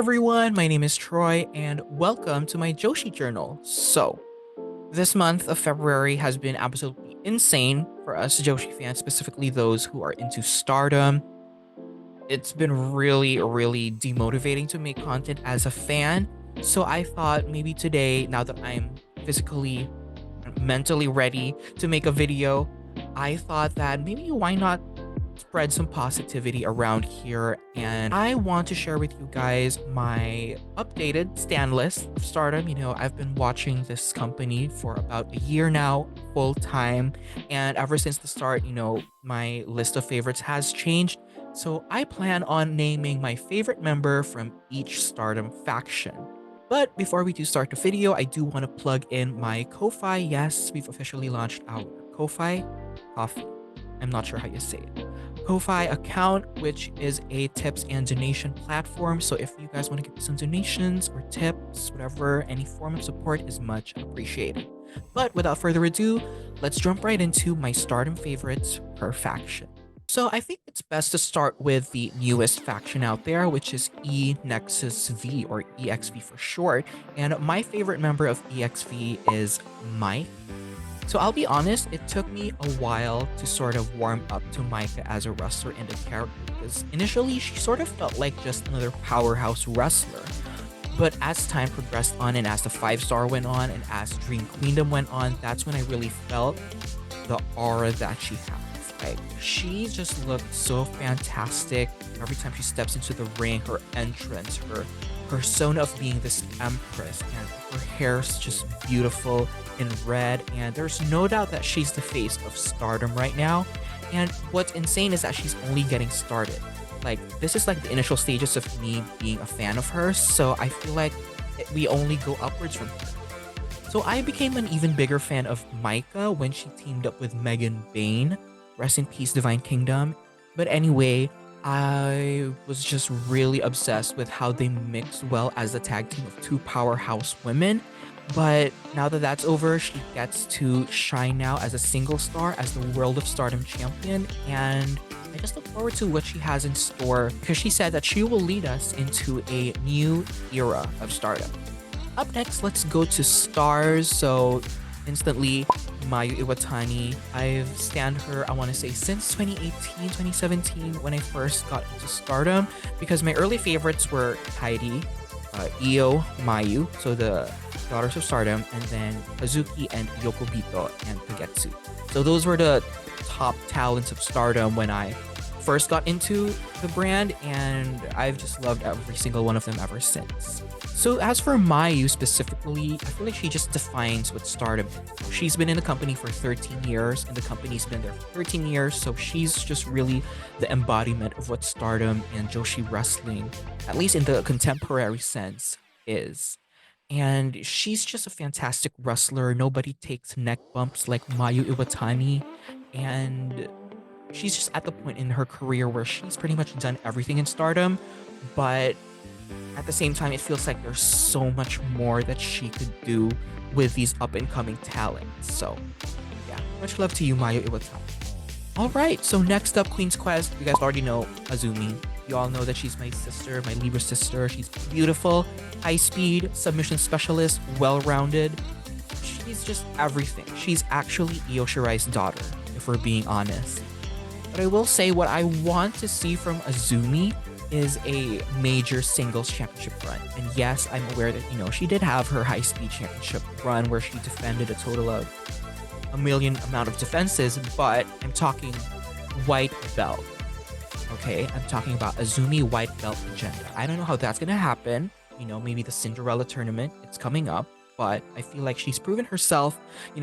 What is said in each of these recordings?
everyone, my name is Troy and welcome to my Joshi journal. So, this month of February has been absolutely insane for us Joshi fans, specifically those who are into Stardom. It's been really demotivating to make content as a fan. So I thought maybe today, now that I'm physically and mentally ready to make a video, I thought that maybe why not spread some positivity around here, and I want to share with you guys my updated stand list of Stardom. I've been watching this company for about a year now, full time, and ever since the start, my list of favorites has changed. So I plan on naming my favorite member from each Stardom faction. But before we do start the video, I do want to plug in my Ko-Fi. Yes, we've officially launched our Ko-Fi coffee. I'm not sure how you say it. Ko-Fi account, which is a tips and donation platform. So if you guys want to give some donations or tips, whatever, any form of support is much appreciated. But without further ado, let's jump right into my Stardom favorites per faction. So I think it's best to start with the newest faction out there, which is E Nexus V, or EXV for short. And my favorite member of EXV is Maika. So I'll be honest, it took me a while to sort of warm up to Maika as a wrestler and a character, because initially she sort of felt like just another powerhouse wrestler. But as time progressed on, and as the 5-star went on, and as Dream Queendom went on, that's when I really felt the aura that she has. Like, she just looked so fantastic every time she steps into the ring. Her entrance, her persona of being this empress, and her hair's just beautiful in red, and there's no doubt that she's the face of Stardom right now. And what's insane is that she's only getting started. Like, this is like the initial stages of me being a fan of hers, so I feel like we only go upwards from here. So I became an even bigger fan of Maika when she teamed up with Megan Bayne. Rest in peace, Divine Kingdom. But anyway, I was just really obsessed with how they mixed well as a tag team of two powerhouse women. But now that that's over, she gets to shine now as a single star, as the World of Stardom champion. And I just look forward to what she has in store, because she said that she will lead us into a new era of Stardom. Up next, let's go to stars. So instantly, Mayu Iwatani. I've stanned her, I want to say, since 2018, 2017, when I first got into Stardom, because my early favorites were Kairi, Io, Mayu, so the Daughters of Stardom, and then Suzuki and Yokobito and Kagetsu. So those were the top talents of Stardom when I first got into the brand, and I've just loved every single one of them ever since. So as for Mayu specifically, I feel like she just defines what Stardom is. She's been in the company for 13 years, and the company's been there for 13 years, so she's just really the embodiment of what Stardom and Joshi wrestling, at least in the contemporary sense, is. And she's just a fantastic wrestler. Nobody takes neck bumps like Mayu Iwatani, and she's just at the point in her career where she's pretty much done everything in Stardom, but at the same time, it feels like there's so much more that she could do with these up-and-coming talents. So, yeah, much love to you, Mayu Iwatani. Alright, so next up, Queen's Quest. You guys already know Azumi. You all know that she's my sister, my Libra sister. She's beautiful, high-speed, submission specialist, well-rounded. She's just everything. She's actually Io Shirai's daughter, if we're being honest. But I will say, what I want to see from Azumi is a major singles championship run. And yes, I'm aware that, she did have her high-speed championship run where she defended a total of a million amount of defenses, but I'm talking white belt. Okay, I'm talking about Azumi white belt agenda. I don't know how that's gonna happen. Maybe the Cinderella tournament, it's coming up, but I feel like she's proven herself.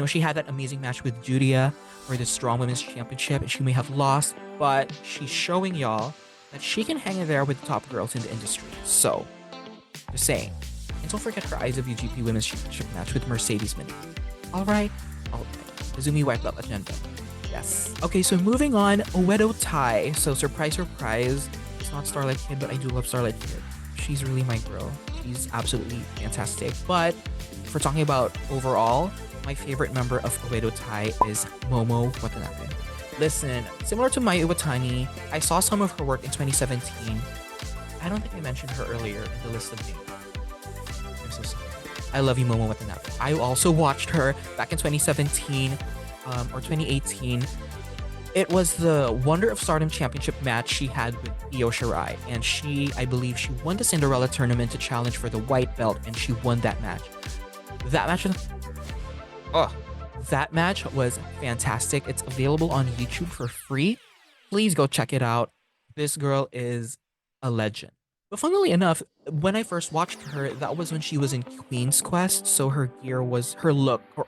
She had that amazing match with Julia for the Strong Women's Championship, and she may have lost, but she's showing y'all that she can hang in there with the top girls in the industry. So, just saying. And don't forget her IWGP Women's Championship match with Mercedes Mini. Alright. Azumi white belt agenda. Yes. Okay, so moving on, Oedo Tai. So surprise, surprise. It's not Starlight Kid, but I do love Starlight Kid. She's really my girl. She's absolutely fantastic. But if we're talking about overall, my favorite member of Oedo Tai is Momo Watanabe. Listen, similar to Mayu Iwatani, I saw some of her work in 2017. I don't think I mentioned her earlier in the list of names. I'm so sorry. I love you, Momo Watanabe. I also watched her back in 2017 or 2018. It was the Wonder of Stardom Championship match she had with Io Shirai, and I believe she won the Cinderella tournament to challenge for the white belt, and she won that match. That match, oh, that match was fantastic. It's available on YouTube for free. Please go check it out. This girl is a legend. But funnily enough, when I first watched her, that was when she was in Queen's Quest, so her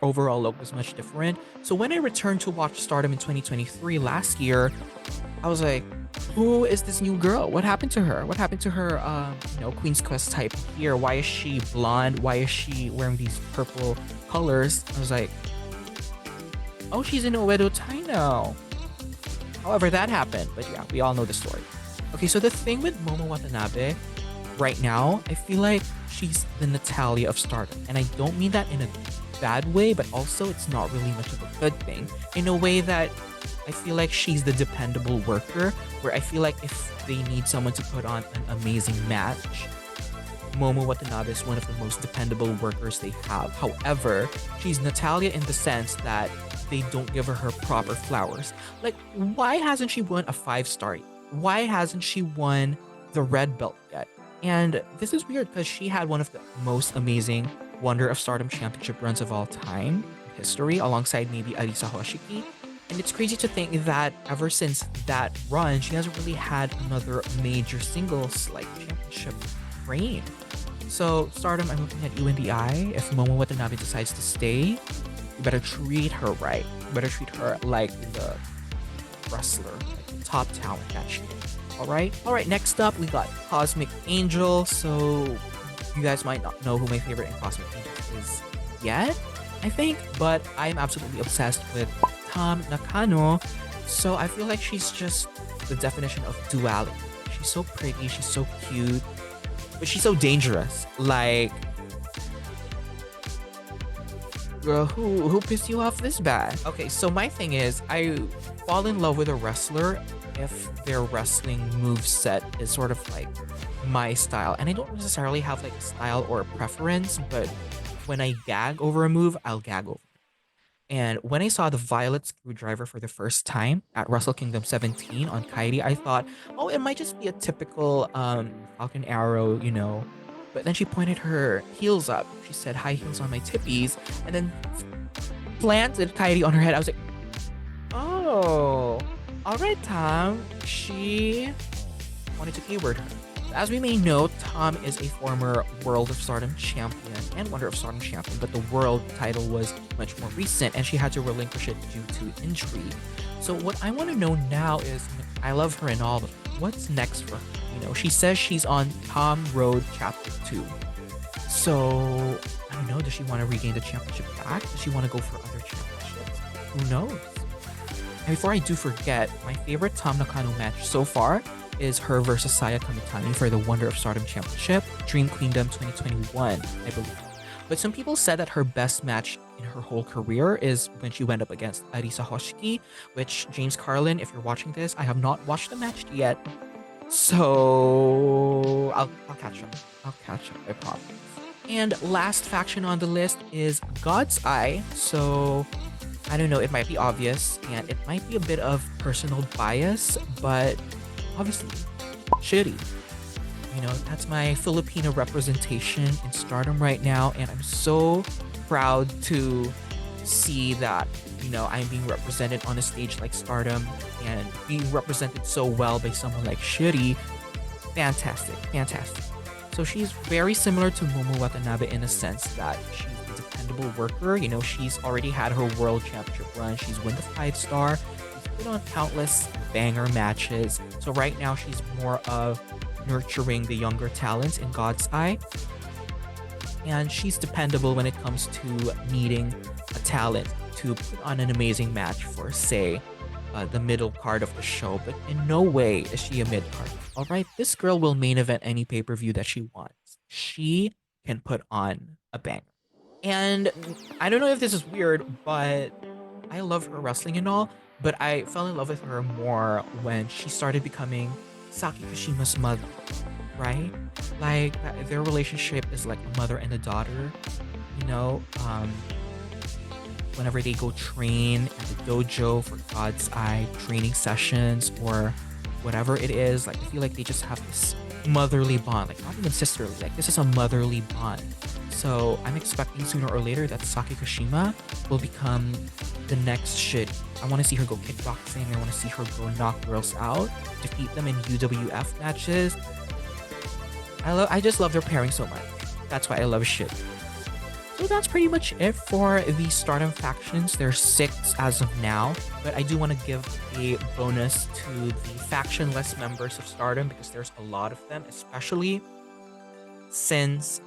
overall look was much different. So when I returned to watch Stardom in 2023 last year, I was like, who is this new girl? What happened to her? What happened to her, Queen's Quest type gear? Why is she blonde? Why is she wearing these purple colors? I was like, oh, she's in Oedo Tai now. However, that happened, but yeah, we all know the story. Okay, so the thing with Momo Watanabe right now, I feel like she's the Natalia of Stardom. And I don't mean that in a bad way, but also it's not really much of a good thing. In a way that I feel like she's the dependable worker, where I feel like if they need someone to put on an amazing match, Momo Watanabe is one of the most dependable workers they have. However, she's Natalia in the sense that they don't give her proper flowers. Like, why hasn't she won a 5-star? Why hasn't she won the red belt yet? And this is weird because she had one of the most amazing Wonder of Stardom Championship runs of all time in history, alongside maybe Arisa Hoshiki. And it's crazy to think that ever since that run, she hasn't really had another major singles championship reign. So Stardom, I'm looking at you in the eye. If Momo Watanabe decides to stay, you better treat her right. You better treat her like the wrestler, like the top talent that she is. Alright, next up we got Cosmic Angel. So you guys might not know who my favorite in Cosmic Angel is yet, I think, but I'm absolutely obsessed with Tom Nakano. So I feel like she's just the definition of duality. She's so pretty, she's so cute, but she's so dangerous. Like, girl, who pissed you off this bad? Okay, so my thing is, I fall in love with a wrestler if their wrestling move set is sort of like my style. And I don't necessarily have like a style or a preference, but when I gag over a move, I'll gag over it. And when I saw the Violet Screwdriver for the first time at Wrestle Kingdom 17 on Kairi, I thought, oh, it might just be a typical Falcon Arrow, But then she pointed her heels up. She said, high heels on my tippies, and then planted Kairi on her head. I was like, oh, all right, Tom. She wanted to keyword her. As we may know, Tom is a former World of Stardom champion and Wonder of Stardom champion, but the world title was much more recent, and she had to relinquish it due to injury. So what I want to know now is, I love her and all, but what's next for her? She says she's on Tom Road Chapter 2. So, I don't know, does she want to regain the championship back? Does she want to go for other championships? Who knows? And before I do forget, my favorite Tom Nakano match so far is her versus Saya Kamitani for the Wonder of Stardom Championship, Dream Queendom 2021, I believe. But some people said that her best match in her whole career is when she went up against Arisa Hoshiki, which, James Carlin, if you're watching this, I have not watched the match yet. So I'll catch up. I promise. And last faction on the list is God's Eye. So I don't know, it might be obvious and it might be a bit of personal bias, but obviously, Syuri. That's my Filipino representation in Stardom right now, and I'm so proud to see that, I'm being represented on a stage like Stardom and being represented so well by someone like Syuri. Fantastic. So she's very similar to Momo Watanabe in a sense that she's a dependable worker. She's already had her world championship run. She's won the 5-star. She's put on countless banger matches. So right now she's more of nurturing the younger talents in God's Eye. And she's dependable when it comes to needing a talent to put on an amazing match for, say, the middle card of the show, but in no way is she a mid card. All right, this girl will main event any pay-per-view that she wants. She can put on a banger. And I don't know if this is weird, but I love her wrestling and all, but I fell in love with her more when she started becoming Saki Kashima's mother. right? Like their relationship is like a mother and a daughter, you know. Whenever they go train at the dojo for God's Eye training sessions or whatever it is, like I feel like they just have this motherly bond, like not even sisterly, like this is a motherly bond. So I'm expecting sooner or later that Saki Kashima will become the next shit. I want to see her go kickboxing. I want to see her go knock girls out, defeat them in UWF matches. I just love their pairing so much. That's why I love shit. So that's pretty much it for the Stardom factions. There's 6 as of now, but I do want to give a bonus to the factionless members of Stardom because there's a lot of them, especially since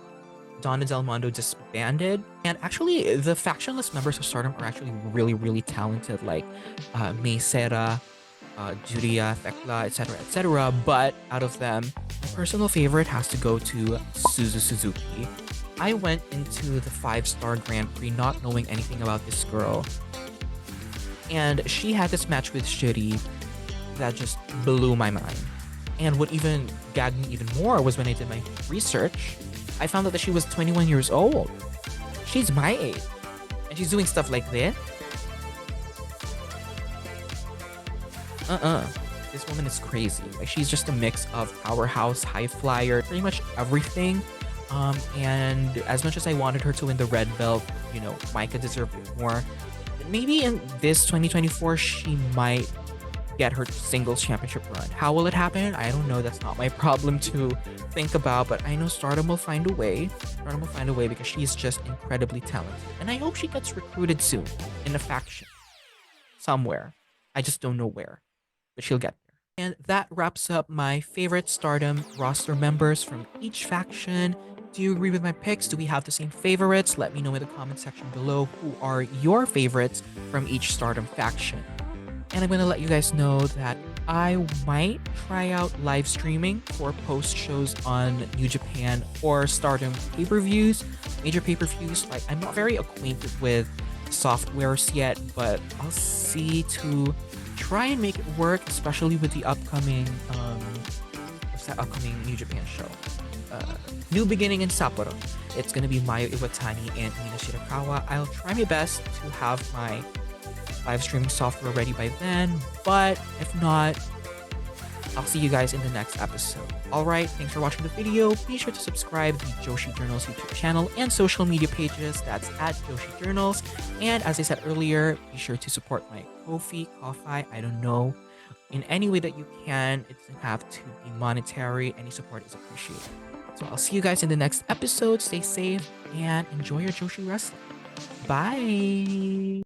Donna Del Mondo disbanded. And actually, the factionless members of Stardom are actually really, really talented, like Mei Sera, Juria, Thekla, etc., etc. But out of them, my personal favorite has to go to Suzuki. I went into the 5-star Grand Prix not knowing anything about this girl. And she had this match with Syuri that just blew my mind. And what even gagged me even more was when I did my research, I found out that she was 21 years old. She's my age. And she's doing stuff like this? This woman is crazy. Like, she's just a mix of powerhouse, high flyer, pretty much everything. And as much as I wanted her to win the red belt, you know, Maika deserved it more. Maybe in this 2024, she might get her singles championship run. How will it happen? I don't know. That's not my problem to think about, but I know Stardom will find a way. Stardom will find a way because she's just incredibly talented. And I hope she gets recruited soon in a faction somewhere. I just don't know where, but she'll get there. And that wraps up my favorite Stardom roster members from each faction. Do you agree with my picks? Do we have the same favorites? Let me know in the comment section below who are your favorites from each Stardom faction. And I'm going to let you guys know that I might try out live streaming for post shows on New Japan or Stardom pay-per-views, major pay-per-views. Like, I'm not very acquainted with softwares yet, but I'll see to try and make it work, especially with the upcoming what's that upcoming New Japan show? New Beginning in Sapporo. It's gonna be Mayu, Iwatani, and Mina Shirakawa. I'll try my best to have my live streaming software ready by then, but if not, I'll see you guys in the next episode. Alright, thanks for watching the video. Be sure to subscribe to the Joshi Journals YouTube channel and social media pages. That's at Joshi Journals. And as I said earlier, be sure to support my Ko-fi, I don't know, in any way that you can. It doesn't have to be monetary. Any support is appreciated. So I'll see you guys in the next episode. Stay safe and enjoy your Joshi wrestling. Bye!